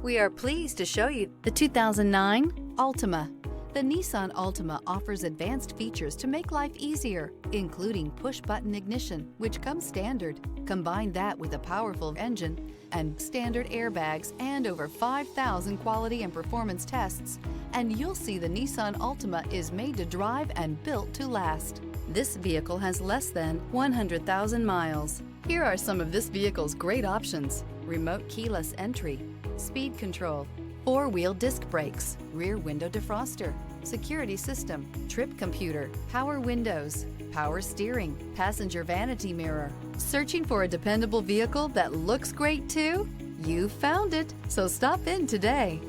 We are pleased to show you the 2009 Altima. The Nissan Altima offers advanced features to make life easier, including push-button ignition, which comes standard. Combine that with a powerful engine and standard airbags and over 5,000 quality and performance tests, and you'll see the Nissan Altima is made to drive and built to last. This vehicle has less than 100,000 miles. Here are some of this vehicle's great options: remote keyless entry, speed control, four-wheel disc brakes, rear window defroster, security system, trip computer, power windows, power steering, passenger vanity mirror. Searching for a dependable vehicle that looks great too? You found it, so stop in today.